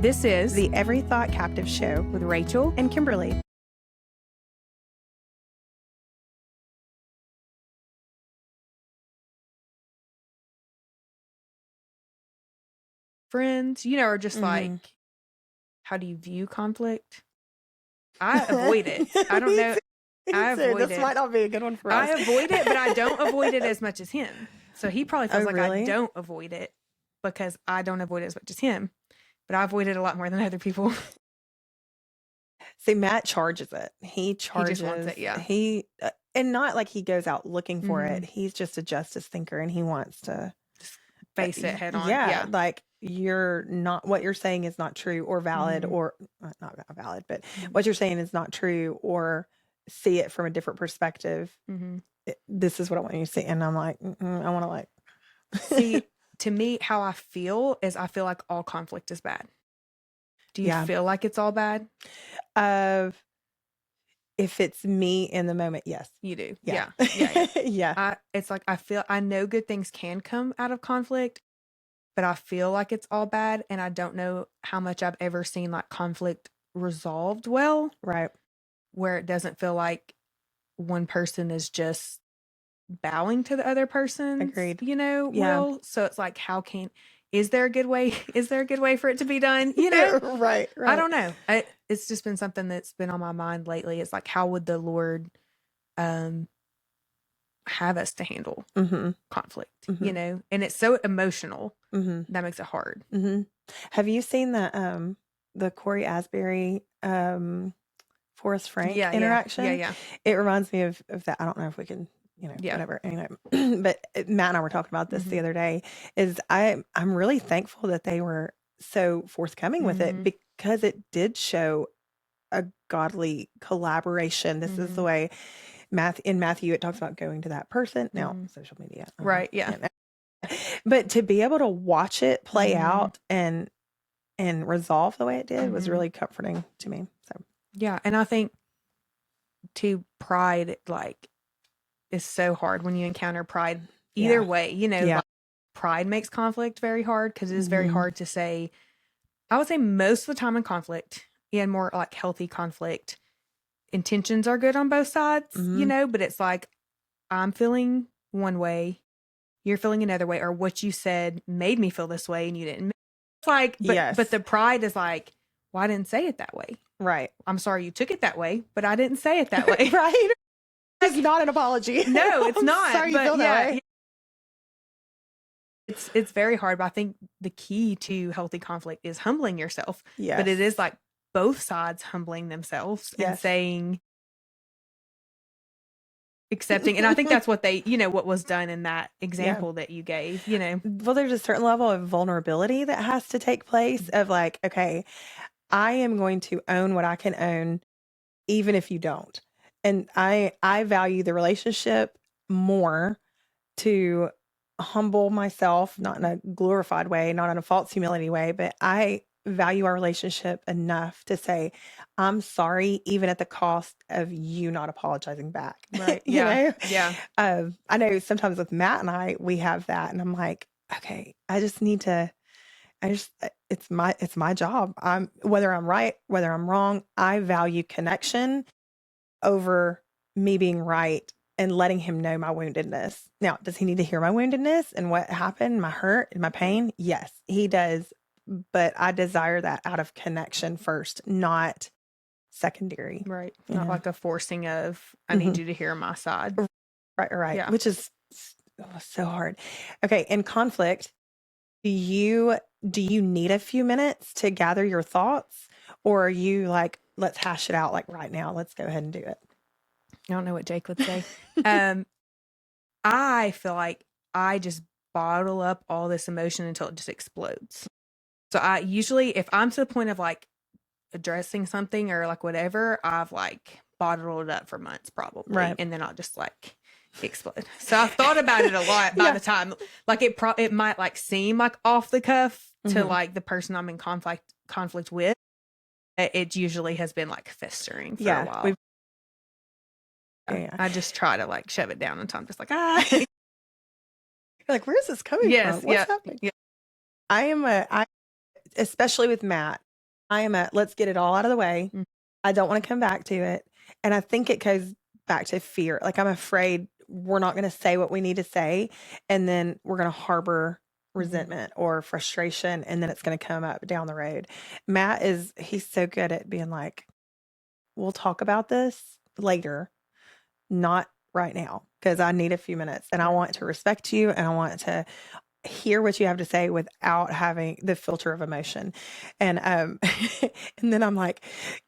This is the Every Thought Captive Show with Rachel and Kimberly. friends, are just like, how do you view conflict? I avoid it. I don't know. I avoid this it. might not be a good one for us. I avoid it, but I don't avoid it as much as him. So he probably feels like really? I don't avoid it because I don't avoid it as much as him. But I avoid it a lot more than other people. See, Matt charges it. He charges. He just wants it, yeah. He and not like he goes out looking for it. He's just a justice thinker, and he wants to just face it head on. Yeah, like you're not, what you're saying is not true or valid, or not valid, but what you're saying is not true, or see it from a different perspective. This is what I want you to see, and I'm like, I want to like see. To me, how I feel is I feel like all conflict is bad. Do you feel like it's all bad? If it's me in the moment, yes. You do. Yeah. Yeah. It's like I know good things can come out of conflict, but I feel like it's all bad, and I don't know how much I've ever seen like conflict resolved well. Right. Where it doesn't feel like one person is just bowing to the other person. Agreed. Will. So it's like, is there a good way? Is there a good way for it to be done? Right. I don't know. It's just been something that's been on my mind lately. It's like, how would the Lord have us to handle conflict? And it's so emotional that makes it hard. Have you seen the Corey Asbury Forrest Frank interaction? Yeah. It reminds me of that. I don't know if we can. Whatever. Anyway, but Matt and I were talking about this the other day. I'm really thankful that they were so forthcoming with it, because it did show a godly collaboration. This is the way in Matthew it talks about going to that person. Now social media, right? Yeah. But to be able to watch it play out and resolve the way it did was really comforting to me. So yeah, and I think too, pride is so hard when you encounter pride either way, like, pride makes conflict very hard because it is very hard to say. I would say most of the time in conflict, and more like healthy conflict, intentions are good on both sides, but it's like, I'm feeling one way, you're feeling another way, or what you said made me feel this way and you didn't. It's like, but the pride is like, well, I didn't say it that way. Right. I'm sorry you took it that way, but I didn't say it that way. Right. It's not an apology. No, it's not. Sorry you feel that way. It's very hard, but I think the key to healthy conflict is humbling yourself. Yes. But it is like both sides humbling themselves and saying, accepting. And I think that's what what was done in that example that you gave, Well, there's a certain level of vulnerability that has to take place of like, okay, I am going to own what I can own, even if you don't. And I value the relationship more to humble myself, not in a glorified way, not in a false humility way, but I value our relationship enough to say, I'm sorry, even at the cost of you not apologizing back. Right. Yeah. I know sometimes with Matt and we have that, and I'm like, okay, it's my job. Whether I'm right, whether I'm wrong, I value connection over me being right and letting him know my woundedness. Now, does he need to hear my woundedness and what happened, my hurt and my pain? Yes, he does. But I desire that out of connection first, not secondary. Right. Not like a forcing of, I need you to hear my side. Right. Yeah. Which is so hard. Okay. In conflict, do you need a few minutes to gather your thoughts, or are you like, let's hash it out like right now? Let's go ahead and do it. I don't know what Jake would say. I feel like I just bottle up all this emotion until it just explodes. So I usually, if I'm to the point of like addressing something or like whatever, I've like bottled it up for months probably. Right. And then I'll just like explode. So I've thought about it a lot by the time, like it might like seem like off the cuff to like the person I'm in conflict with. It usually has been like festering for a while. I just try to like shove it down until I'm just like, You're like, where's this coming from? What's happening? Yeah. I especially with Matt, I am at, let's get it all out of the way. Mm. I don't want to come back to it. And I think it goes back to fear. Like, I'm afraid we're not going to say what we need to say. And then we're going to harbor resentment or frustration. And then it's going to come up down the road. Matt he's so good at being like, we'll talk about this later, not right now, because I need a few minutes and I want to respect you and I want to hear what you have to say without having the filter of emotion. And and then I'm like,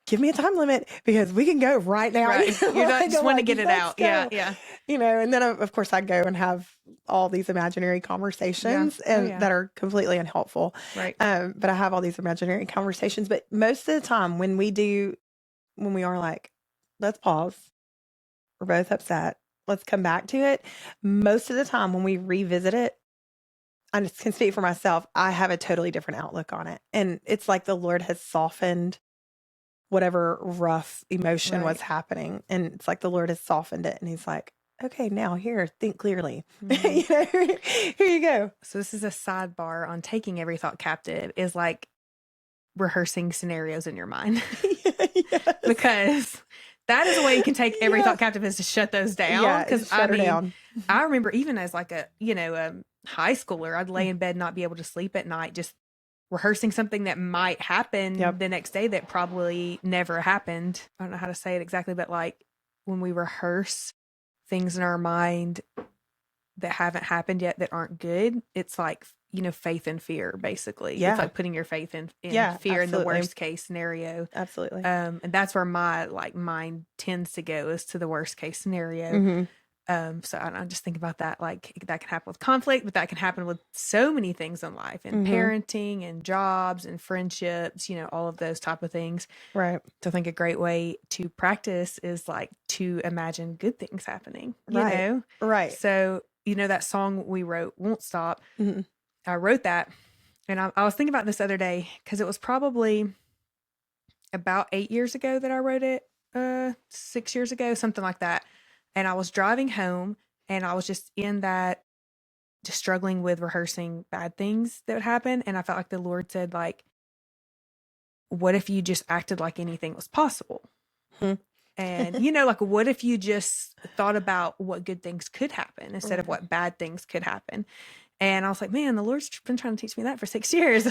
give me a time limit because we can go right now. Right. You just want to get it out. Go. Yeah. And then of course I go and have all these imaginary conversations that are completely unhelpful. Right. But I have all these imaginary conversations. But most of the time when we are like, let's pause, we're both upset, let's come back to it. Most of the time when we revisit it, I just can speak for myself, I have a totally different outlook on it. And it's like the Lord has softened whatever rough emotion was happening. And it's like the Lord has softened it. And he's like, okay, now here, think clearly. Here you go. So this is a sidebar on taking every thought captive, is like rehearsing scenarios in your mind. Yes. Because that is a way you can take every thought captive, is to shut those down. Yeah, because shut her down. I remember even as like a high schooler, I'd lay in bed, not be able to sleep at night, just rehearsing something that might happen the next day that probably never happened. I don't know how to say it exactly, but like when we rehearse things in our mind that haven't happened yet, that aren't good, it's like, faith and fear, basically. Yeah. It's like putting your faith in fear absolutely. in the worst case scenario. Absolutely. And that's where my mind tends to go, is to the worst case scenario. Mm-hmm. So I don't know, just think about that. Like, that can happen with conflict, but that can happen with so many things in life, and parenting and jobs and friendships, all of those type of things. Right. So I think a great way to practice is like to imagine good things happening, Right. Right. So, that song we wrote, Won't Stop. I wrote that, and I was thinking about this other day, because it was probably about 8 years ago that I wrote it, 6 years ago, something like that. And I was driving home, and I was just struggling with rehearsing bad things that would happen. And I felt like the Lord said, like, what if you just acted like anything was possible? And, like, what if you just thought about what good things could happen instead of what bad things could happen? And I was like, man, the Lord's been trying to teach me that for 6 years.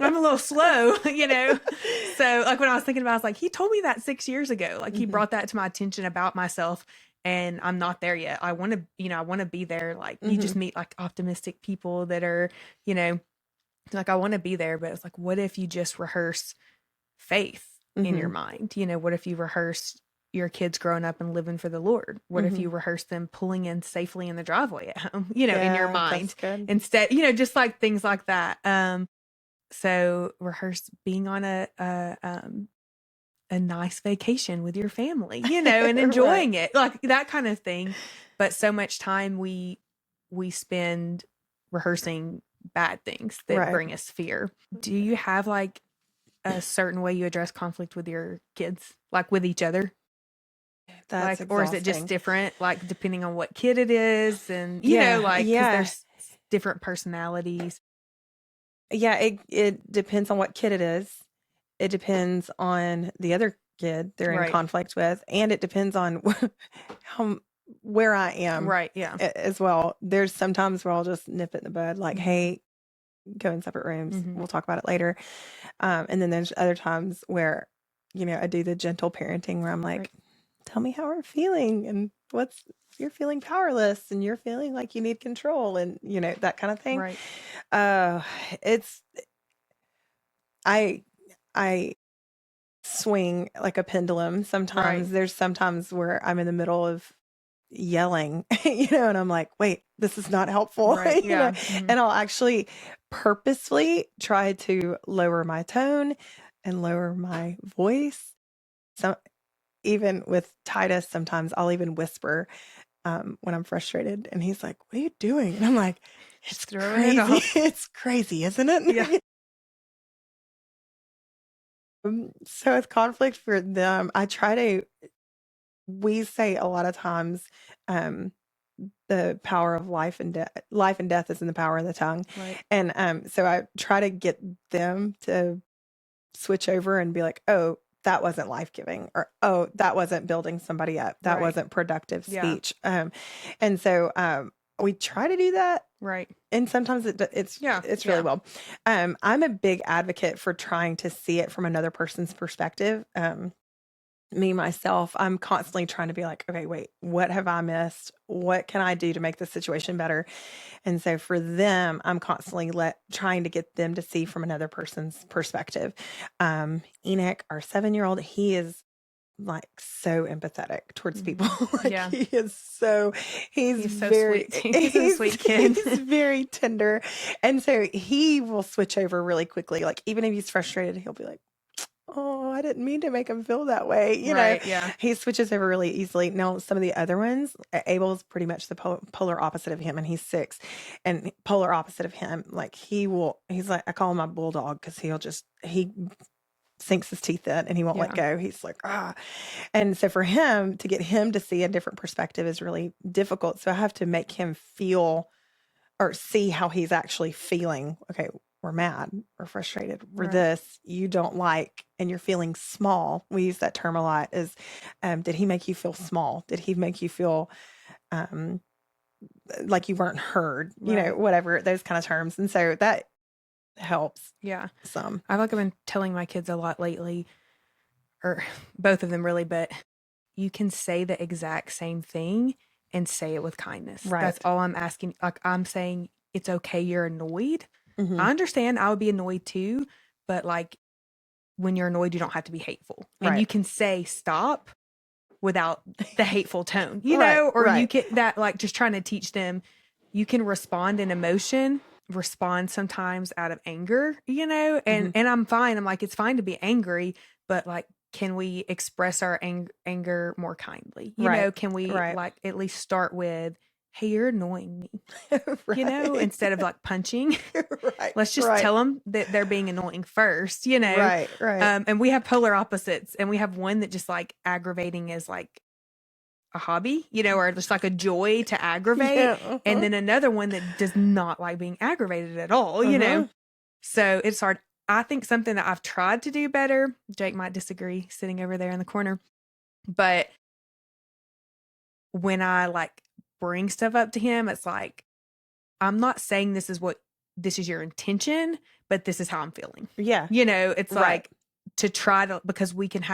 I'm a little slow, So like when I was thinking about it, I was like, he told me that 6 years ago. Like he brought that to my attention about myself, and I'm not there yet. I want to be there. Like you just meet like optimistic people that are, like, I want to be there. But it's like, what if you just rehearse faith in your mind? What if you rehearse your kids growing up and living for the Lord? What if you rehearse them pulling in safely in the driveway at home, in your mind instead, just like things like that. So rehearse being on a nice vacation with your family, and enjoying it, like that kind of thing. But so much time we spend rehearsing bad things that bring us fear. Do you have like a certain way you address conflict with your kids, like with each other? That's like, or is it just different, like depending on what kid it is, and 'cause there's different personalities. Yeah, it depends on what kid it is. It depends on the other kid they're in conflict with, and it depends on where I am. As well. There's sometimes where I'll just nip it in the bud, like, hey, go in separate rooms. We'll talk about it later. And then there's other times where, I do the gentle parenting where I'm like, tell me how we're feeling, and you're feeling powerless, and you're feeling like you need control, and that kind of thing. I swing like a pendulum. Sometimes there's sometimes where I'm in the middle of yelling, and I'm like, wait, this is not helpful. And I'll actually purposefully try to lower my tone and lower my voice. So even with Titus, sometimes I'll even whisper when I'm frustrated, and he's like, what are you doing? And I'm like, it's crazy. It's crazy, isn't it? So with conflict for them, we say a lot of times, the power of life and death is in the power of the tongue. And so I try to get them to switch over and be like, oh, that wasn't life-giving, or, oh, that wasn't building somebody up. That Right. wasn't productive Yeah. speech. And so we try to do that. Right. And sometimes it's really well. I'm a big advocate for trying to see it from another person's perspective. Me, myself, I'm constantly trying to be like, okay, wait, what have I missed? What can I do to make the situation better? And so for them, I'm constantly trying to get them to see from another person's perspective. Enoch, our 7-year-old, he is like so empathetic towards people. Like he is he's so very sweet. He's a sweet kid. He's very tender. And so he will switch over really quickly. Like even if he's frustrated, he'll be like, oh, I didn't mean to make him feel that way. You know, he switches over really easily. Now, some of the other ones, Abel's pretty much the polar opposite of him, and he's 6, and polar opposite of him. Like he's like, I call him my bulldog because he sinks his teeth in and he won't let go. He's like, ah. And so for him to get him to see a different perspective is really difficult. So I have to make him feel or see how he's actually feeling. Okay, we're mad, we're frustrated, we're this, you don't like, and you're feeling small. We use that term a lot is, did he make you feel small? Did he make you feel like you weren't heard? You know, whatever, those kind of terms. And so that helps. Yeah. Some. I feel like I've been telling my kids a lot lately, or both of them really, but you can say the exact same thing and say it with kindness. Right. That's all I'm asking. Like I'm saying, it's okay. You're annoyed. Mm-hmm. I understand. I would be annoyed too, but like when you're annoyed, you don't have to be hateful, and you can say stop without the hateful tone, you know, or you can like just trying to teach them, you can respond in emotion, respond sometimes out of anger, you know, and I'm fine. I'm like, it's fine to be angry, but like, can we express our anger more kindly? You know, can we like at least start with, hey, you're annoying me, you know, instead of like punching. Let's just tell them that they're being annoying first, you know. And we have polar opposites, and we have one that just like aggravating is like a hobby, you know, or just like a joy to aggravate. And then another one that does not like being aggravated at all, you know. So it's hard. I think something that I've tried to do better, Jake might disagree sitting over there in the corner, but when I like bring stuff up to him, it's like, I'm not saying this is your intention, but this is how I'm feeling. Yeah. You know, it's like to try to, because we can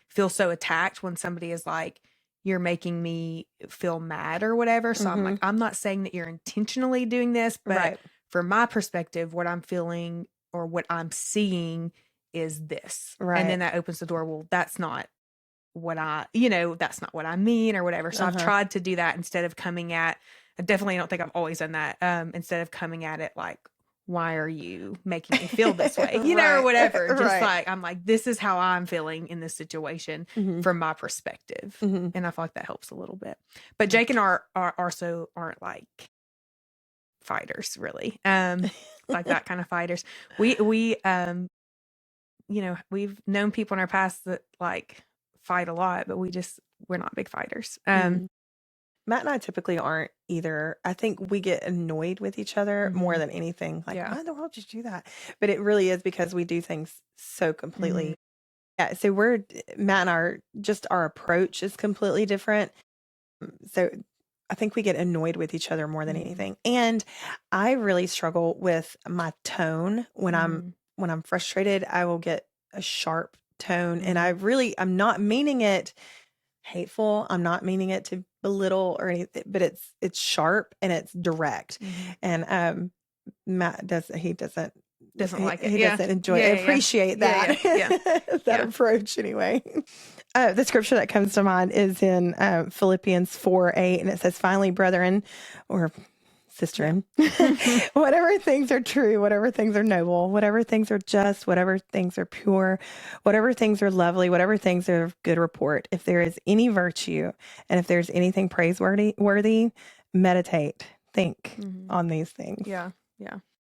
feel so attacked when somebody is like, you're making me feel mad or whatever. So I'm like, I'm not saying that you're intentionally doing this, but from my perspective, what I'm feeling or what I'm seeing is this. And then that opens the door. Well, that's not what that's not what I mean or whatever. So I've tried to do that instead of coming at, I definitely don't think I've always done that. Instead of coming at it like, why are you making me feel this way? You know, or whatever. Just like, I'm like, this is how I'm feeling in this situation from my perspective. And I feel like that helps a little bit. But Jake and I also aren't like fighters really. Like that kind of fighters. We you know, we've known people in our past that like fight a lot, but we're not big fighters. Matt and I typically aren't either. I think we get annoyed with each other more than anything. Like, why in the world did you do that? But it really is because we do things so completely. Yeah. So Matt and our approach is completely different. So I think we get annoyed with each other more than anything. And I really struggle with my tone when I'm frustrated. I will get a sharp tone, and I'm not meaning it hateful. I'm not meaning it to belittle or anything, but it's sharp and it's direct. And Matt doesn't like it. He doesn't appreciate that that approach anyway. The scripture that comes to mind is in Philippians 4:8, and it says, finally, brethren, or sisterin, whatever things are true, whatever things are noble, whatever things are just, whatever things are pure, whatever things are lovely, whatever things are of good report, if there is any virtue and if there's anything praiseworthy, meditate, think on these things. Yeah.